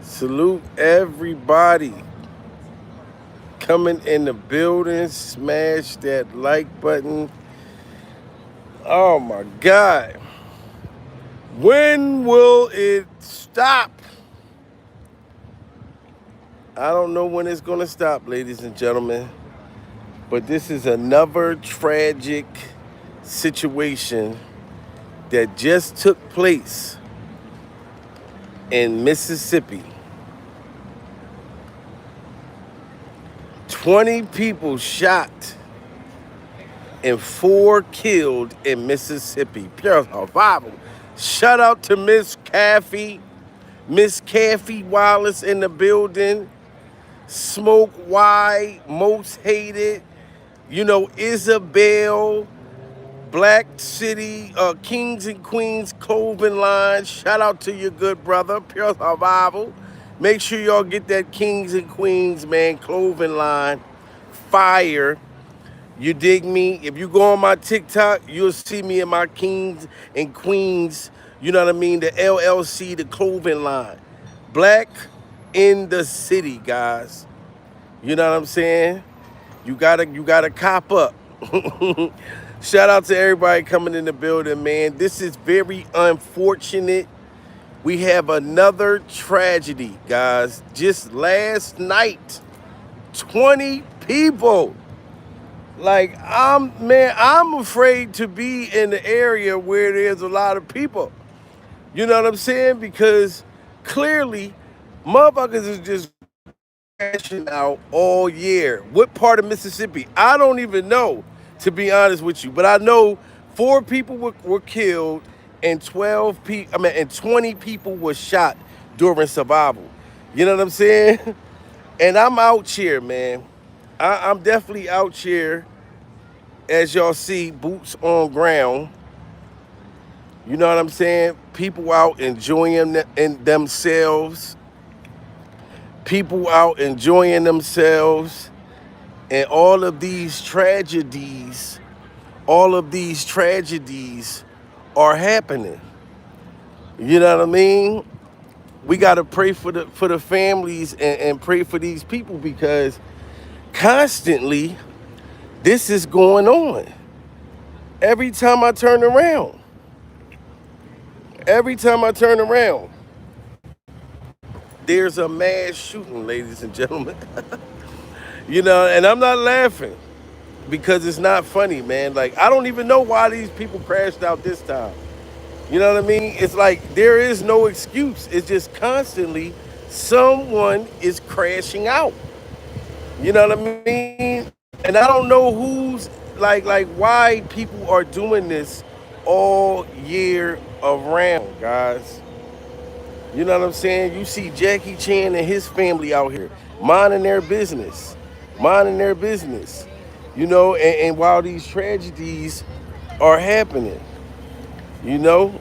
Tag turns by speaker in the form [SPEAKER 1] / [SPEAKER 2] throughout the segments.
[SPEAKER 1] Salute everybody coming in the building. Smash that like button. Oh my God. When will it stop? I don't know when it's going to stop, ladies and gentlemen. But this is another tragic situation that just took place in Mississippi. 20 people shot and 4 killed in Mississippi. Pure survival. Shout out to Miss Kathy Wallace in the building. Smoke Wide, Most Hated. Isabel, Black City, Kings and Queens clothing line. Shout out to your good brother, Pure Survival. Make sure y'all get that Kings and Queens, man, clothing line. Fire. You dig me? If you go on my TikTok, you'll see me in my Kings and Queens, you know what I mean? The LLC, the clothing line. Black in the city, guys. You know what I'm saying? You gotta cop up. Shout out to everybody coming in the building, man. This is very unfortunate. We have another tragedy, guys. Just last night, 20 people. Like, I'm afraid to be in the area where there's a lot of people. You know what I'm saying? Because clearly, motherfuckers is just crashing out all year. What part of Mississippi? I don't even know, to be honest with you. But I know 4 people were killed and 20 people were shot during survival. You know what I'm saying? And I'm out here, man. I'm definitely out here, as y'all see, boots on ground. You know what I'm saying? People out enjoying themselves. People out enjoying themselves. And all of these tragedies are happening. You know what I mean? We got to pray for the families and pray for these people, because constantly this is going on. Every time I turn around, there's a mass shooting, ladies and gentlemen. And I'm not laughing because it's not funny, man. Like, I don't even know why these people crashed out this time. You know what I mean? It's like there is no excuse. It's just constantly someone is crashing out. You know what I mean? And I don't know who's like why people are doing this all year around, guys. You know what I'm saying? You see Jackie Chan and his family out here minding their business, minding their business. And while these tragedies are happening, you know,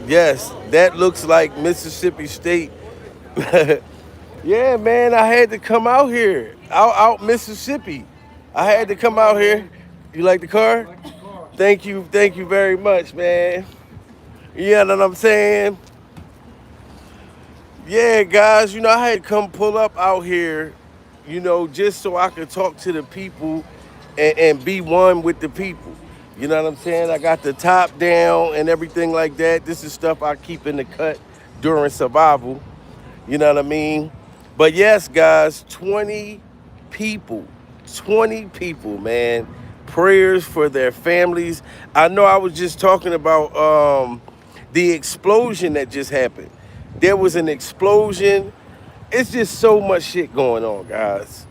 [SPEAKER 1] yes, that looks like Mississippi State. Yeah, man, I had to come out here, out Mississippi. I had to come out here. You like the car? Thank you very much, man. You know what I'm saying? Yeah, guys, I had to come pull up out here, just so I could talk to the people and be one with the people. You know what I'm saying? I got the top down and everything like that. This is stuff I keep in the cut during survival. You know what I mean? But yes, guys, people, 20 people, man. Prayers for their families. I know I was just talking about the explosion that just happened. There was an explosion. It's just so much shit going on, guys,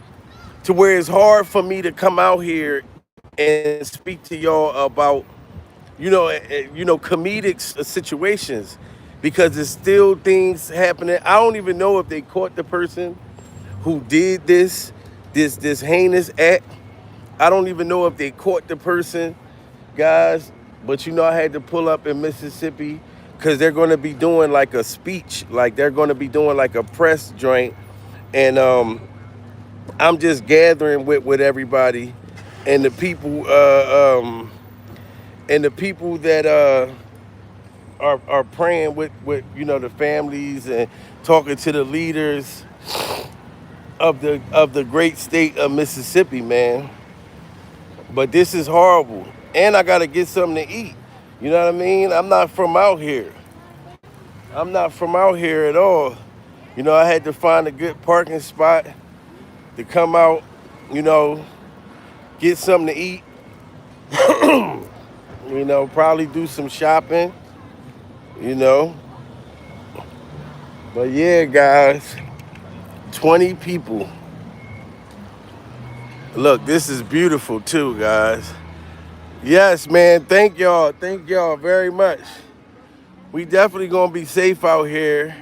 [SPEAKER 1] to where it's hard for me to come out here and speak to y'all about, comedic situations, because there's still things happening. I don't even know if they caught the person who did this heinous act. I don't even know if they caught the person, guys. But I had to pull up in Mississippi because they're going to be doing like a speech, like they're going to be doing like a press joint, and I'm just gathering with everybody and the people that are praying with the families and talking to the leaders of the great state of Mississippi, man. But this is horrible, and I gotta get something to eat. You know what I mean? I'm not from out here. I'm not from out here at all. I had to find a good parking spot to come out. You know, get something to eat. Probably do some shopping. You know, but yeah, guys, 20 people. Look, this is beautiful too, guys. Yes, man. Thank y'all. Thank y'all very much. We definitely gonna be safe out here.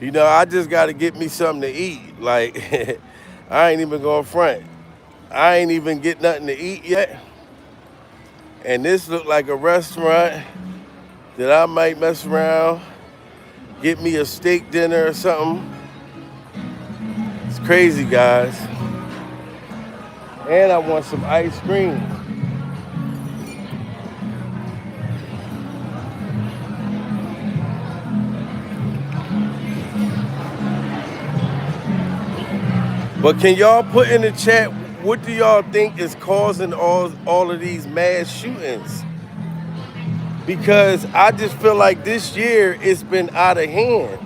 [SPEAKER 1] I just gotta get me something to eat. Like, I ain't even going front. I ain't even get nothing to eat yet. And this look like a restaurant that I might mess around, get me a steak dinner or something. It's crazy, guys. And I want some ice cream. But can y'all put in the chat, what do y'all think is causing all of these mass shootings? Because I just feel like this year it's been out of hand.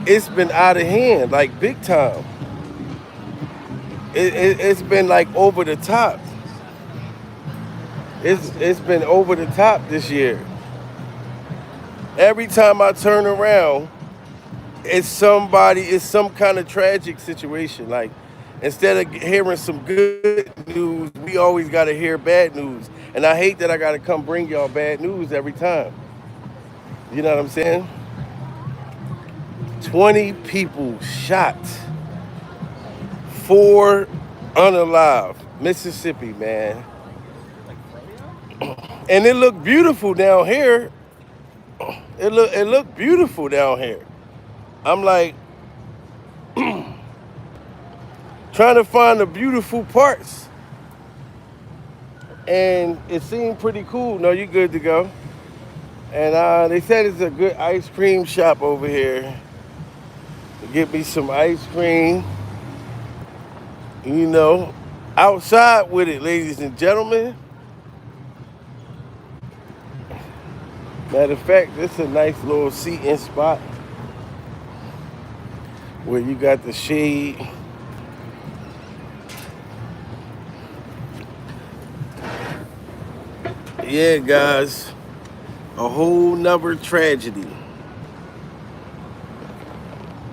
[SPEAKER 1] It's been out of hand, like big time. It's been like over the top. It's been over the top this year. Every time I turn around, it's some kind of tragic situation. Like, instead of hearing some good news, we always got to hear bad news. And I hate that I got to come bring y'all bad news every time. You know what I'm saying? 20 people shot. 4 unalive. Mississippi, man. And it looked beautiful down here. It looked beautiful down here. I'm like trying to find the beautiful parts. And it seemed pretty cool. No, you good to go. And they said it's a good ice cream shop over here. Get me some ice cream. Outside with it, ladies and gentlemen. Matter of fact, this is a nice little seating spot where you got the shade. Yeah, guys, a whole nother tragedy.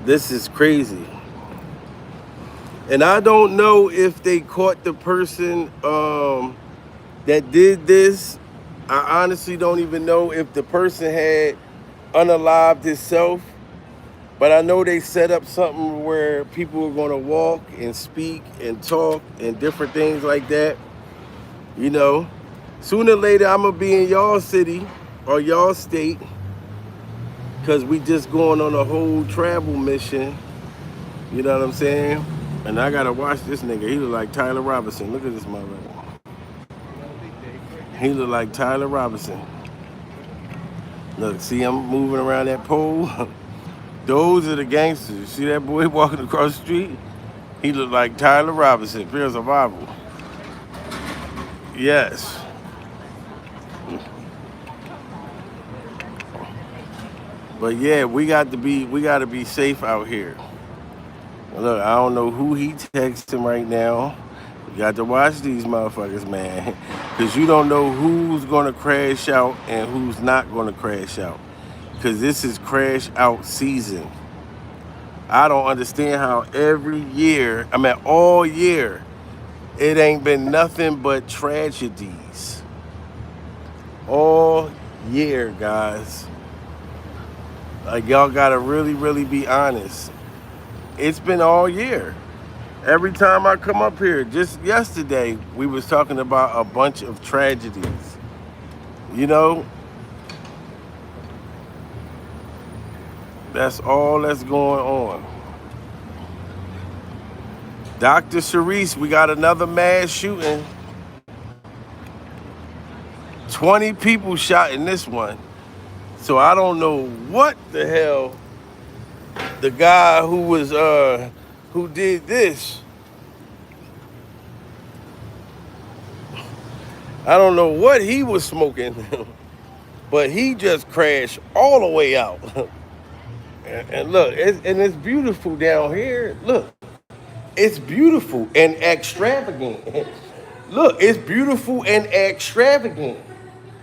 [SPEAKER 1] This is crazy. And I don't know if they caught the person that did this. I honestly don't even know if the person had unalived himself. But I know they set up something where people were going to walk and speak and talk and different things like that. Sooner or later, I'm going to be in y'all city or y'all state, because we just going on a whole travel mission. You know what I'm saying? And I got to watch this nigga. He look like Tyler Robinson. Look at this motherfucker. He look like Tyler Robinson. Look, see him moving around that pole? Those are the gangsters. See that boy walking across the street? He look like Tyler Robinson, Pure Survival. Yes. But yeah, we got to be safe out here. Look, I don't know who he texting right now. You got to watch these motherfuckers, man. Because you don't know who's going to crash out and who's not going to crash out. Because this is crash out season. I don't understand how all year, it ain't been nothing but tragedies. All year, guys. Like, y'all gotta really, really be honest. It's been all year. Every time I come up here, just yesterday, we was talking about a bunch of tragedies. That's all that's going on. Dr. Sharice, we got another mass shooting. 20 people shot in this one. So I don't know what the hell the guy who did this, I don't know what he was smoking, but he just crashed all the way out. And look, and it's beautiful down here. Look, it's beautiful and extravagant. Look, it's beautiful and extravagant.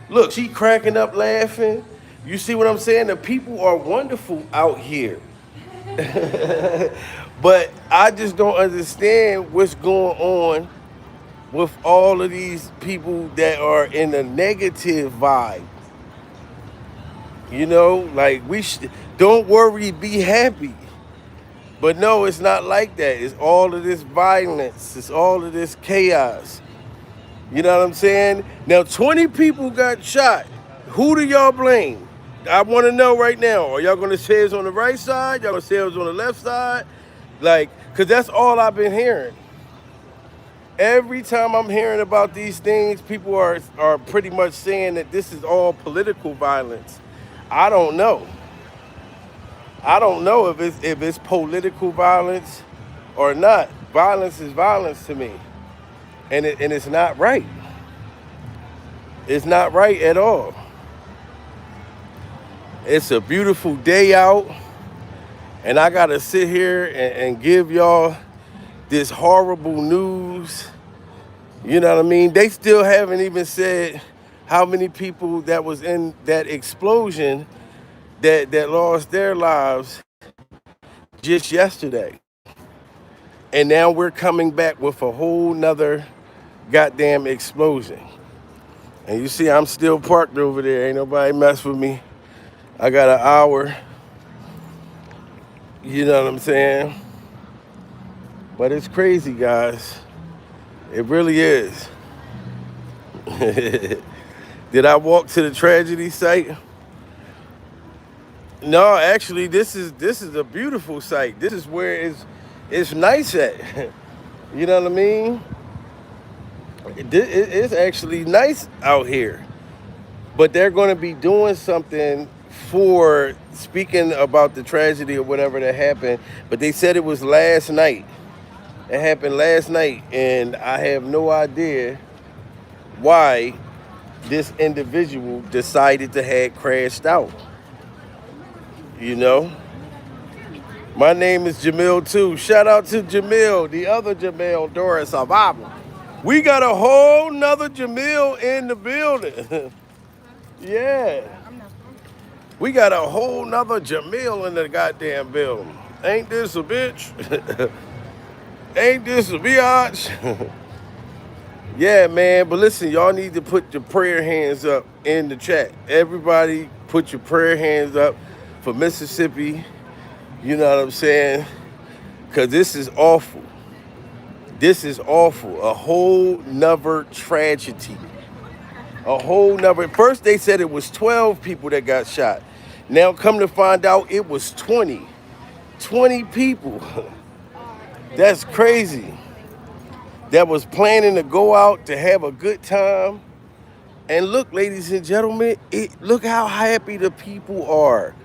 [SPEAKER 1] Look, she cracking up laughing. You see what I'm saying? The people are wonderful out here. But I just don't understand what's going on with all of these people that are in a negative vibe. You know, like don't worry, be happy. But no, it's not like that. It's all of this violence. It's all of this chaos. You know what I'm saying? Now, 20 people got shot. Who do y'all blame? I want to know right now. Are y'all going to say it's on the right side? Y'all going to say it's on the left side? Like, because that's all I've been hearing. Every time I'm hearing about these things, people are pretty much saying that this is all political violence. I don't know. I don't know if it's political violence or not. Violence is violence to me, and it's not right. It's not right at all. It's a beautiful day out, and I gotta sit here and give y'all this horrible news. You know what I mean? They still haven't even said how many people that was in that explosion that lost their lives just yesterday. And now we're coming back with a whole nother goddamn explosion. And you see I'm still parked over there. Ain't nobody mess with me. I got an hour. You know what I'm saying? But it's crazy, guys. It really is. Did I walk to the tragedy site? No, actually, this is a beautiful site. This is where it's nice at. You know what I mean? It's actually nice out here. But they're going to be doing something for speaking about the tragedy or whatever that happened. But they said it was last night. It happened last night, and I have no idea why this individual decided to have crashed out. You know? My name is Jamil too. Shout out to Jamil, the other Jamil Doris Survival. We got a whole nother Jamil in the building. Yeah. We got a whole nother Jamil in the goddamn building. Ain't this a bitch? Ain't this a biatch? Yeah, man. But listen, y'all need to put your prayer hands up in the chat. Everybody put your prayer hands up for Mississippi. You know what I'm saying? Because this is awful. This is awful. A whole nother tragedy. A whole nother. First, they said it was 12 people that got shot. Now, come to find out, it was 20. 20 people. That's crazy. That was planning to go out to have a good time. And look, ladies and gentlemen, look how happy the people are.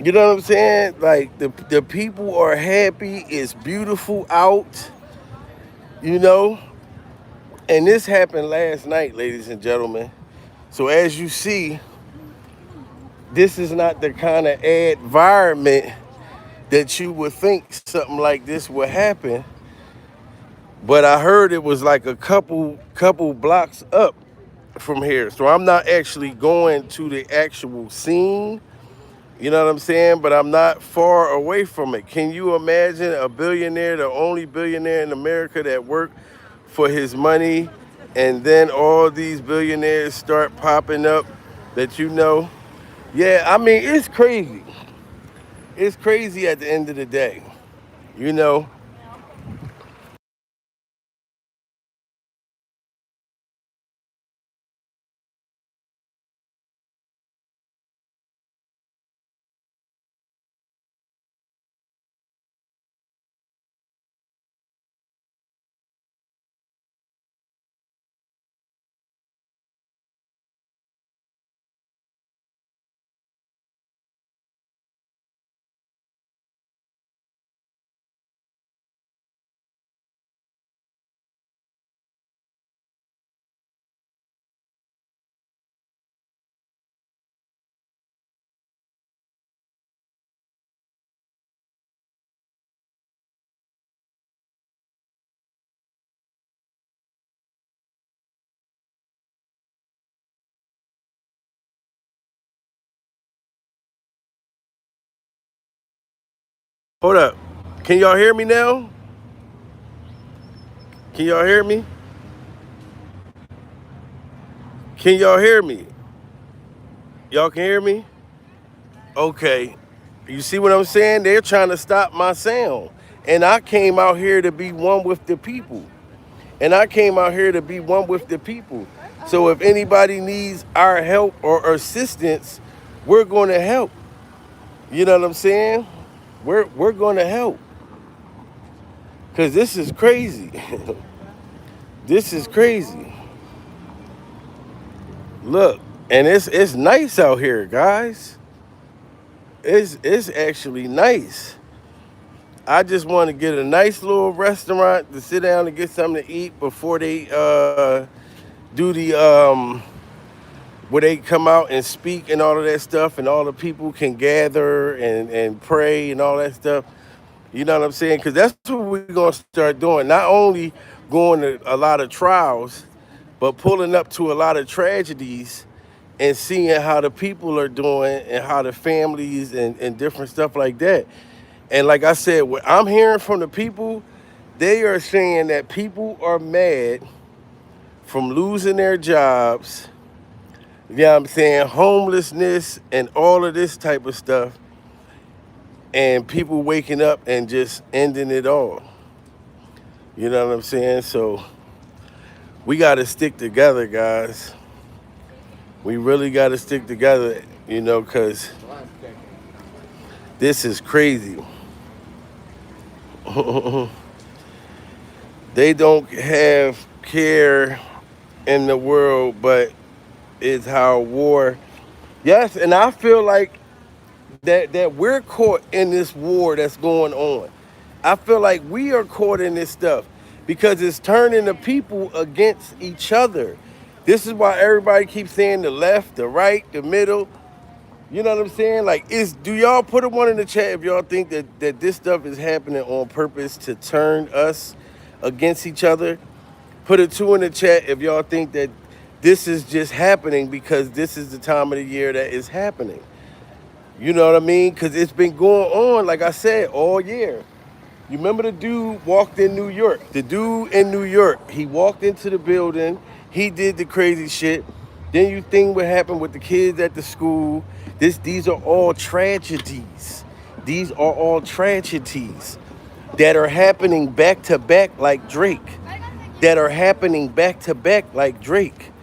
[SPEAKER 1] You know what I'm saying? Like, the people are happy. It's beautiful out. You know? And this happened last night, ladies and gentlemen. So as you see, this is not the kind of environment that you would think something like this would happen. But I heard it was like a couple blocks up from here. So I'm not actually going to the actual scene. You know what I'm saying? But I'm not far away from it. Can you imagine a billionaire, the only billionaire in America that worked for his money, and then all these billionaires start popping up that you know? Yeah, I mean, it's crazy. It's crazy at the end of the day, you know? Hold up. Can y'all hear me now? Can y'all hear me? Can y'all hear me? Y'all can hear me? Okay. You see what I'm saying? They're trying to stop my sound. And I came out here to be one with the people. And I came out here to be one with the people. So if anybody needs our help or assistance, we're going to help. You know what I'm saying? We're going to help. Cuz this is crazy. This is crazy. Look, and it's nice out here, guys. It's actually nice. I just want to get a nice little restaurant to sit down and get something to eat before they do the where they come out and speak and all of that stuff, and all the people can gather and pray and all that stuff. You know what I'm saying? Because that's what we're gonna start doing. Not only going to a lot of trials, but pulling up to a lot of tragedies and seeing how the people are doing and how the families and different stuff like that. And like I said, what I'm hearing from the people, they are saying that people are mad from losing their jobs, you know what I'm saying, homelessness and all of this type of stuff, and people waking up and just ending it all. You know what I'm saying? So we got to stick together, guys. We really got to stick together, you know, because this is crazy. They don't have care in the world, but it's how war. Yes, and I feel like that we're caught in this war that's going on. I feel like we are caught in this stuff because it's turning the people against each other. This is why everybody keeps saying the left, the right, the middle. You know what I'm saying? Like, do y'all put a one in the chat if y'all think that this stuff is happening on purpose to turn us against each other? Put a two in the chat if y'all think that this is just happening because this is the time of the year that is happening. You know what I mean? Because it's been going on, like I said, all year. You remember the dude walked in New York? The dude in New York, he walked into the building, he did the crazy shit. Then you think what happened with the kids at the school. These are all tragedies. These are all tragedies that are happening back to back like Drake. That are happening back to back like Drake.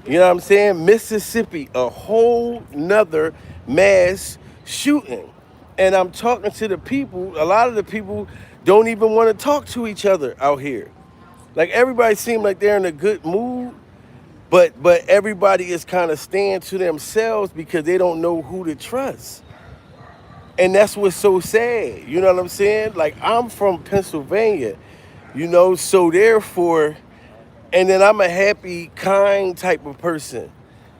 [SPEAKER 1] You know what I'm saying? Mississippi, a whole nother mass shooting. And I'm talking to the people, a lot of the people don't even want to talk to each other out here. Like everybody seems like they're in a good mood, but everybody is kind of staying to themselves because they don't know who to trust. And that's what's so sad. You know what I'm saying? Like I'm from Pennsylvania, you know, so therefore, and then I'm a happy, kind type of person.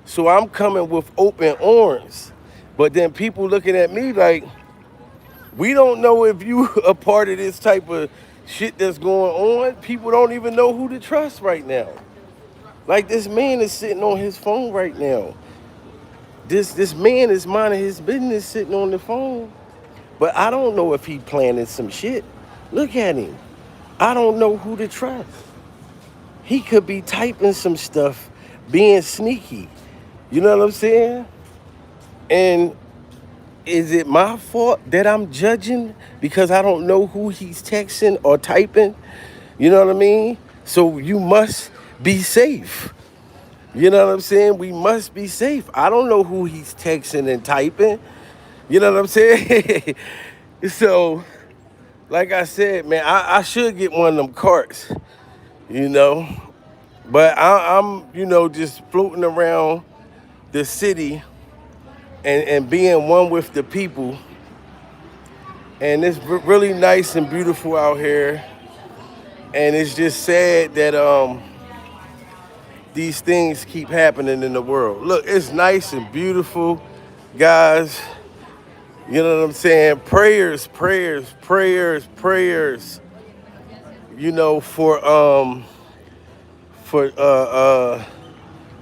[SPEAKER 1] So I'm coming with open arms. But then people looking at me like, we don't know if you a part of this type of shit that's going on. People don't even know who to trust right now. Like this man is sitting on his phone right now. This man is minding his business sitting on the phone. But I don't know if he planning some shit. Look at him. I don't know who to trust. He could be typing some stuff, being sneaky. You know what I'm saying? And is it my fault that I'm judging because I don't know who he's texting or typing? You know what I mean? So you must be safe. You know what I'm saying? We must be safe. I don't know who he's texting and typing. You know what I'm saying? So, like I said, man, I should get one of them carts, you know. But I'm, you know, just floating around the city and being one with the people. And it's really nice and beautiful out here. And it's just sad that these things keep happening in the world. Look, it's nice and beautiful, guys. You know what I'm saying? Prayers, prayers, prayers, prayers. You know, for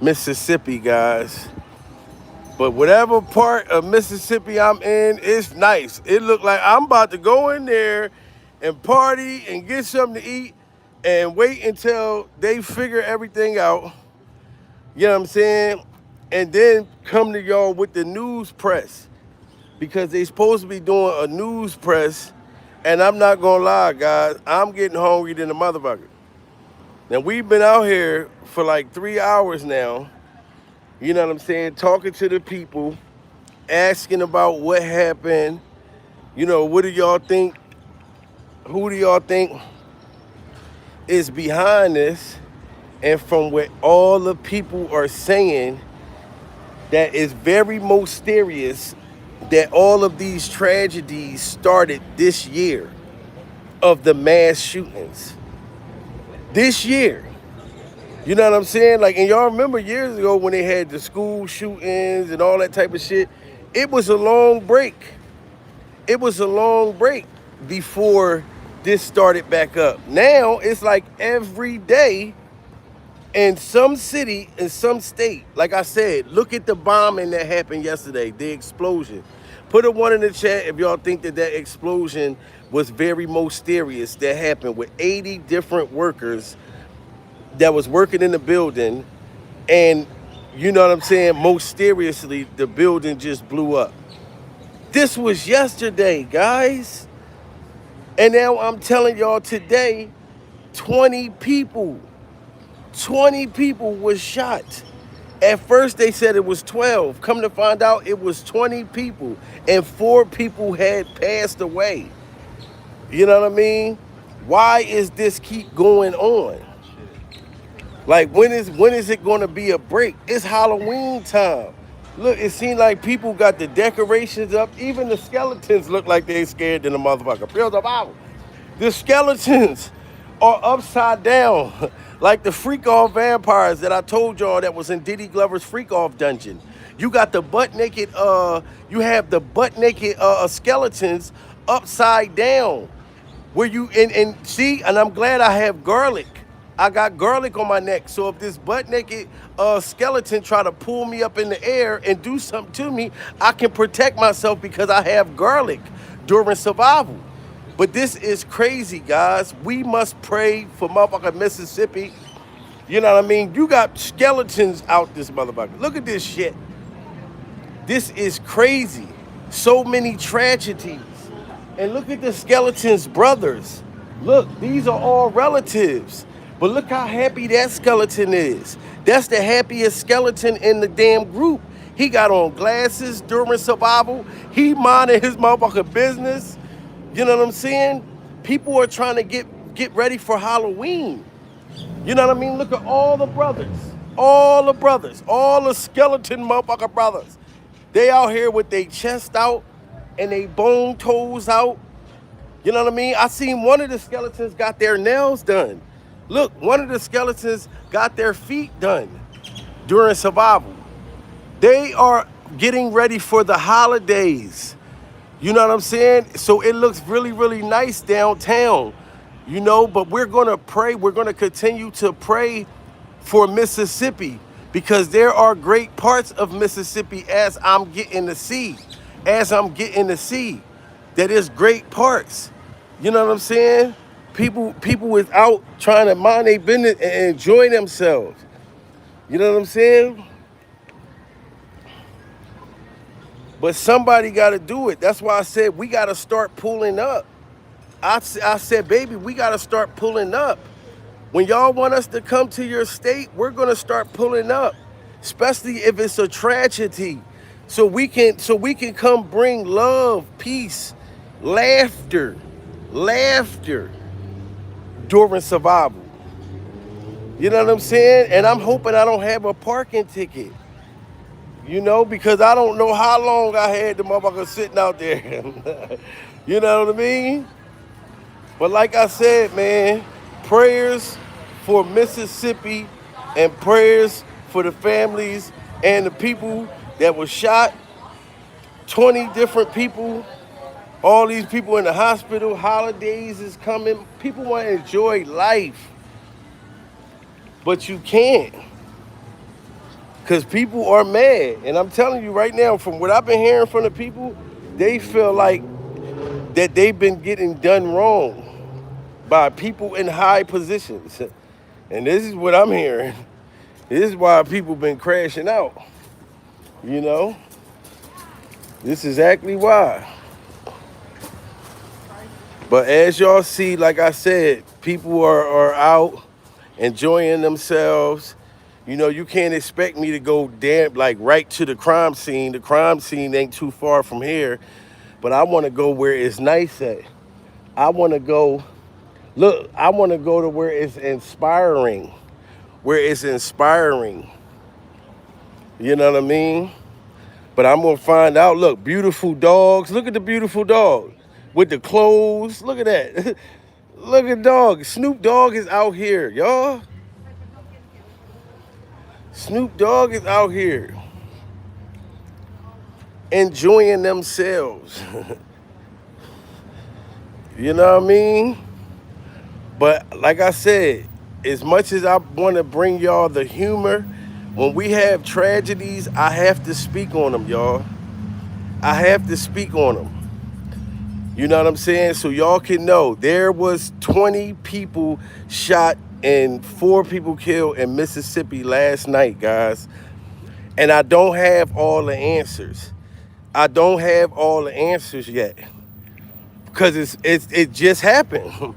[SPEAKER 1] Mississippi, guys. But whatever part of Mississippi I'm in, it's nice. It look like I'm about to go in there and party and get something to eat and wait until they figure everything out. You know what I'm saying? And then come to y'all with the news press because they supposed to be doing a news press. And I'm not gonna lie, guys, I'm getting hungry than a motherfucker. Now we've been out here for like 3 hours now. You know what I'm saying? Talking to the people, asking about what happened. You know, what do y'all think? Who do y'all think is behind this? And from what all the people are saying, that is very mysterious that all of these tragedies started this year of the mass shootings. This year. You know what I'm saying? Like, and y'all remember years ago when they had the school shootings and all that type of shit? It was a long break. It was a long break before this started back up. Now it's like every day in some city, in some state. Like I said, look at the bombing that happened yesterday, the explosion. Put a one in the chat if y'all think that that explosion was very mysterious that happened with 80 different workers that was working in the building, and you know what I'm saying, mysteriously the building just blew up. This was yesterday, guys. And now I'm telling y'all today, 20 people was shot. At first they said it was 12. Come to find out it was 20 people and 4 people had passed away. You know what I mean? Why is this keep going on? Like, when is it going to be a break? It's Halloween time. Look, it seems like people got the decorations up. Even the skeletons look like they scared than a motherfucker. Pure survival. The skeletons are upside down, like the freak-off vampires that I told y'all that was in Diddy Glover's freak-off dungeon. You got the butt-naked, you have the butt-naked skeletons upside down. Where you, and see, and I'm glad I have garlic. I got garlic on my neck. So if this butt naked skeleton try to pull me up in the air and do something to me, I can protect myself because I have garlic during survival. But this is crazy, guys. We must pray for motherfucking Mississippi. You know what I mean? You got skeletons out this motherfucker. Look at this shit. This is crazy. So many tragedies. And look at the skeleton's brothers. Look, these are all relatives. But look how happy that skeleton is. That's the happiest skeleton in the damn group. He got on glasses during survival. He minded his motherfucking business. You know what I'm saying? People are trying to get ready for Halloween. You know what I mean? Look at all the brothers. All the brothers. All the skeleton motherfucker brothers. They out here with their chest out and they bone toes out. You know what I mean? I seen one of the skeletons got their nails done. Look, one of the skeletons got their feet done during survival. They are getting ready for the holidays. You know what I'm saying? So it looks really, really nice downtown, you know, but we're gonna pray, we're gonna continue to pray for Mississippi because there are great parts of Mississippi as I'm getting to see. That is great parts. You know what I'm saying? People without trying to mind their business and enjoy themselves. You know what I'm saying? But somebody got to do it. That's why I said we got to start pulling up. I said, baby, we got to start pulling up. When y'all want us to come to your state, we're going to start pulling up, especially if it's a tragedy. So we can come bring love, peace, laughter during survival. You know what I'm saying? And I'm hoping I don't have a parking ticket. You know, because I don't know how long I had the motherfucker sitting out there. You know what I mean? But like I said, man, prayers for Mississippi and prayers for the families and the people that were shot. 20 different people. All these people in the hospital. Holidays is coming. People want to enjoy life. But you can't. Because people are mad. And I'm telling you right now, from what I've been hearing from the people, they feel like that they've been getting done wrong by people in high positions. And this is what I'm hearing. This is why people been crashing out. You know? This is exactly why. But as y'all see, like I said, people are out enjoying themselves. You know, you can't expect me to go like right to the crime scene. The crime scene ain't too far from here. But I want to go where it's nice at. I want to go, look, I want to go to where it's inspiring. Where it's inspiring. You know what I mean? But I'm going to find out, look, beautiful dogs. Look at the beautiful dog with the clothes. Look at that. Look at dog. Snoop Dogg is out here, y'all. Snoop Dogg is out here enjoying themselves. You know what I mean? But like I said, as much as I want to bring y'all the humor, when we have tragedies, I have to speak on them, y'all. I have to speak on them. You know what I'm saying? So y'all can know there was 20 people shot and 4 people killed in Mississippi last night, guys. And I don't have all the answers. I don't have all the answers yet. Because it just happened.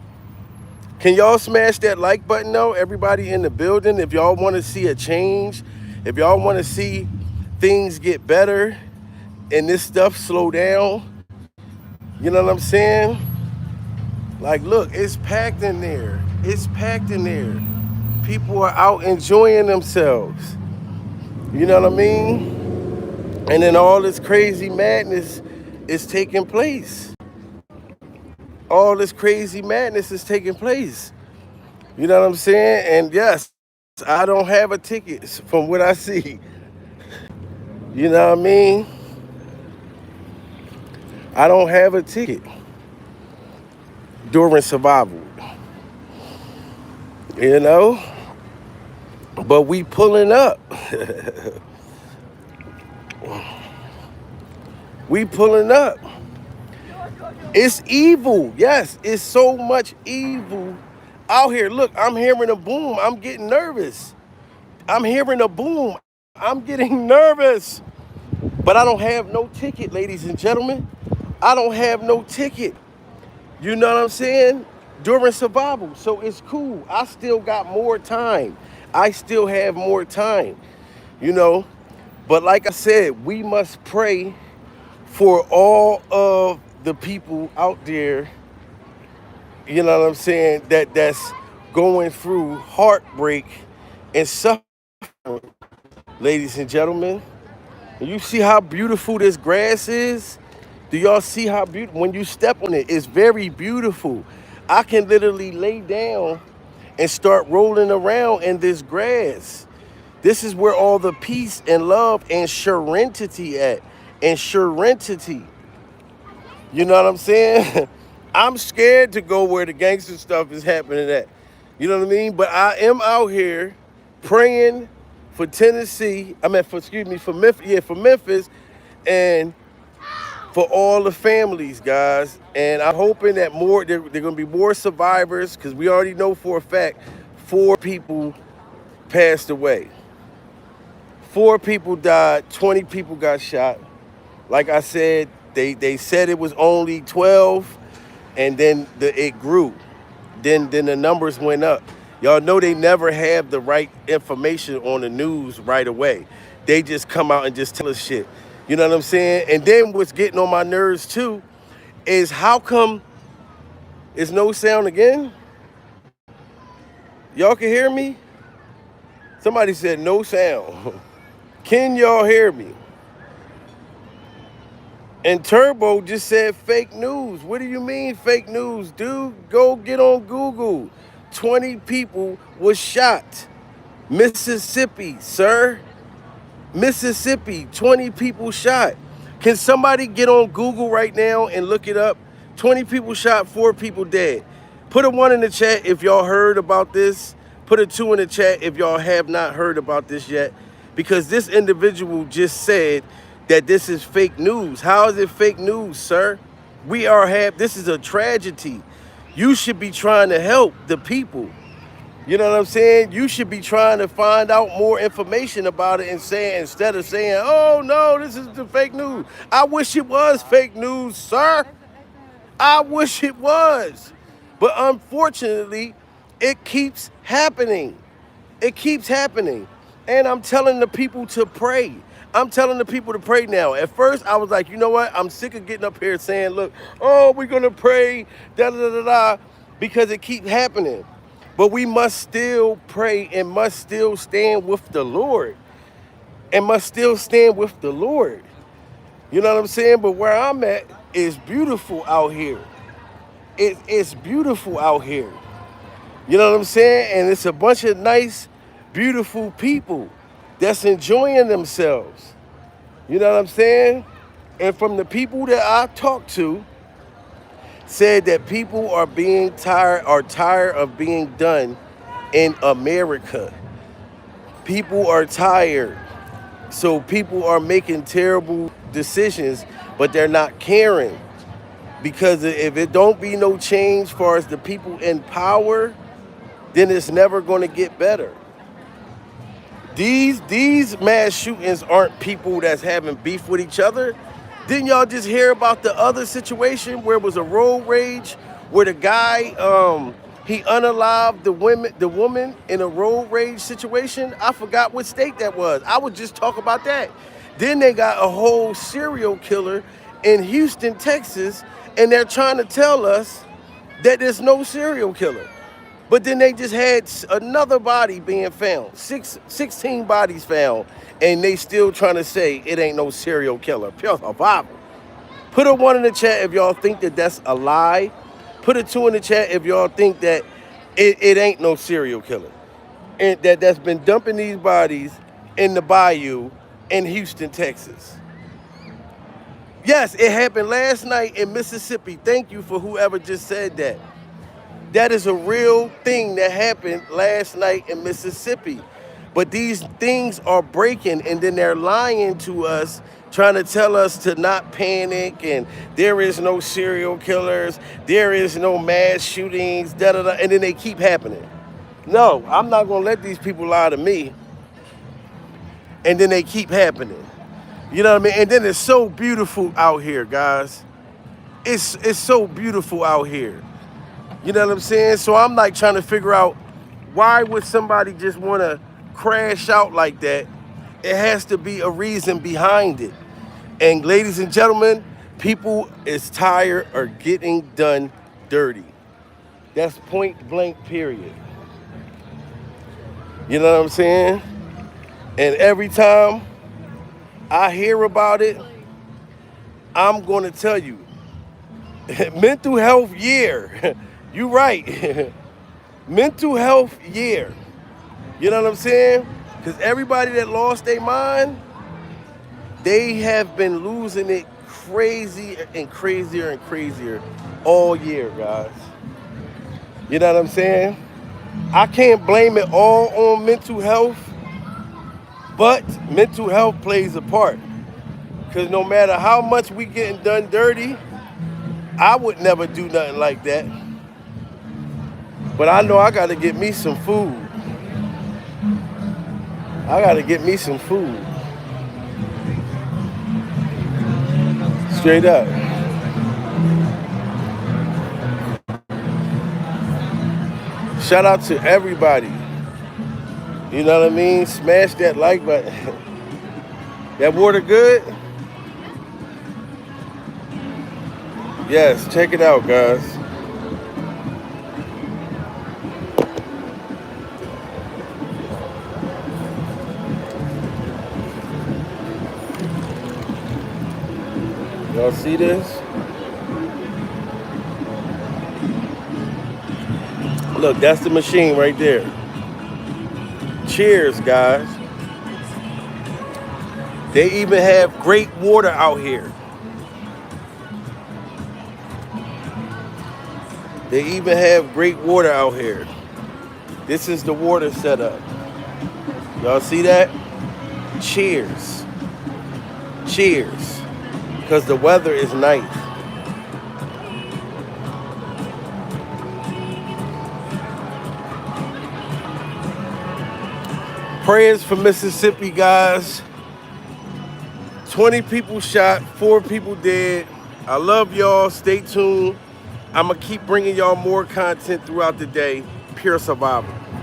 [SPEAKER 1] Can y'all smash that like button though? Everybody in the building, if y'all want to see a change, if y'all want to see things get better and this stuff slow down, you know what I'm saying? Like, look, it's packed in there. It's packed in there. People are out enjoying themselves. You know what I mean? And then all this crazy madness is taking place. All this crazy madness is taking place. You know what I'm saying? And yes, I don't have a ticket from what I see. You know what I mean? I don't have a ticket during survival. You know? But we pulling up. We pulling up. It's evil. Yes, it's so much evil out here. Look, I'm hearing a boom. I'm getting nervous. I'm hearing a boom. I'm getting nervous. But I don't have no ticket, ladies and gentlemen. I don't have no ticket. You know what I'm saying? During survival. So it's cool. I still got more time. I still have more time. You know? But like I said, we must pray for all of the people out there, you know what I'm saying, that's going through heartbreak and suffering, ladies and gentlemen. And you see how beautiful this grass is? Do y'all see how beautiful? When you step on it, it's very beautiful. I can literally lay down and start rolling around in this grass. This is where all the peace and love and serenity at. And serenity. You know what I'm saying? I'm scared to go where the gangster stuff is happening at. You know what I mean? But I am out here praying for Tennessee. For Memphis. Yeah, for Memphis, and for all the families, guys. And I'm hoping that there are going to be more survivors, because we already know for a fact 4 people passed away. 4 people died. 20 people got shot. Like I said, they said it was only 12, and then it grew. Then the numbers went up. Y'all know they never have the right information on the news right away. They just come out and just tell us shit. You know what I'm saying? And then what's getting on my nerves too is how come it's no sound again? Y'all can hear me? Somebody said no sound. Can y'all hear me? And Turbo just said fake news. What do you mean fake news, dude? Go get on Google. 20 people was shot. Mississippi, sir. Mississippi, 20 people shot. Can somebody get on Google right now and look it up? 20 people shot, 4 people dead. Put a 1 in the chat if y'all heard about this. Put a 2 in the chat if y'all have not heard about this yet. because this individual just said that this is fake news. How is it fake news, sir? This is a tragedy. You should be trying to help the people. You know what I'm saying? You should be trying to find out more information about it and saying, instead of saying, oh no, this is the fake news. I wish it was fake news, sir. I wish it was. But unfortunately, it keeps happening. It keeps happening. And I'm telling the people to pray. I'm telling the people to pray now. At first, I was like, you know what? I'm sick of getting up here saying, look, oh, we're going to pray, da-da-da-da-da, because it keeps happening. But we must still pray and must still stand with the Lord. And must still stand with the Lord. You know what I'm saying? But where I'm at is beautiful out here. It's beautiful out here. You know what I'm saying? And it's a bunch of nice, beautiful people that's enjoying themselves. You know what I'm saying? And from the people that I talked to, said that people are tired of being done in America. People are tired. So people are making terrible decisions, but they're not caring. Because if it don't be no change as far as the people in power, then it's never going to get better. These mass shootings aren't people that's having beef with each other. Didn't y'all just hear about the other situation where it was a road rage, where the guy he unalived the woman in a road rage situation? I forgot what state that was. I would just talk about that. Then they got a whole serial killer in Houston, Texas, and they're trying to tell us that there's no serial killer. But then they just had another body being found, 16 bodies found, and they still trying to say it ain't no serial killer. Pure survival. Put a 1 in the chat if y'all think that that's a lie. Put a 2 in the chat if y'all think that it ain't no serial killer. And that's been dumping these bodies in the bayou in Houston, Texas. Yes, it happened last night in Mississippi. Thank you for whoever just said that. That is a real thing that happened last night in Mississippi. But these things are breaking, and then they're lying to us, trying to tell us to not panic, and there is no serial killers, there is no mass shootings, da-da-da, and then they keep happening. No, I'm not going to let these people lie to me, and then they keep happening. You know what I mean? And then it's so beautiful out here, guys. It's so beautiful out here. You know what I'm saying? So I'm like trying to figure out, why would somebody just want to crash out like that? It has to be a reason behind it. And ladies and gentlemen, people is tired of getting done dirty. That's point blank, period. You know what I'm saying? And every time I hear about it, I'm going to tell you, mental health year. You right. Mental health year. You know what I'm saying? Because everybody that lost their mind, they have been losing it crazy and crazier and crazier all year, guys. You know what I'm saying? I can't blame it all on mental health, but mental health plays a part. Because no matter how much we getting done dirty, I would never do nothing like that. But I know I got to get me some food. I got to get me some food. Straight up. Shout out to everybody. You know what I mean? Smash that like button. That water good? Yes, check it out, guys. Y'all see this? Look, that's the machine right there. Cheers, guys. They even have great water out here. They even have great water out here. This is the water setup. Y'all see that? cheers. Cheers. Because the weather is nice. Prayers for Mississippi, guys. 20 people shot, 4 people dead. I love y'all. Stay tuned. I'm going to keep bringing y'all more content throughout the day. Pure survival.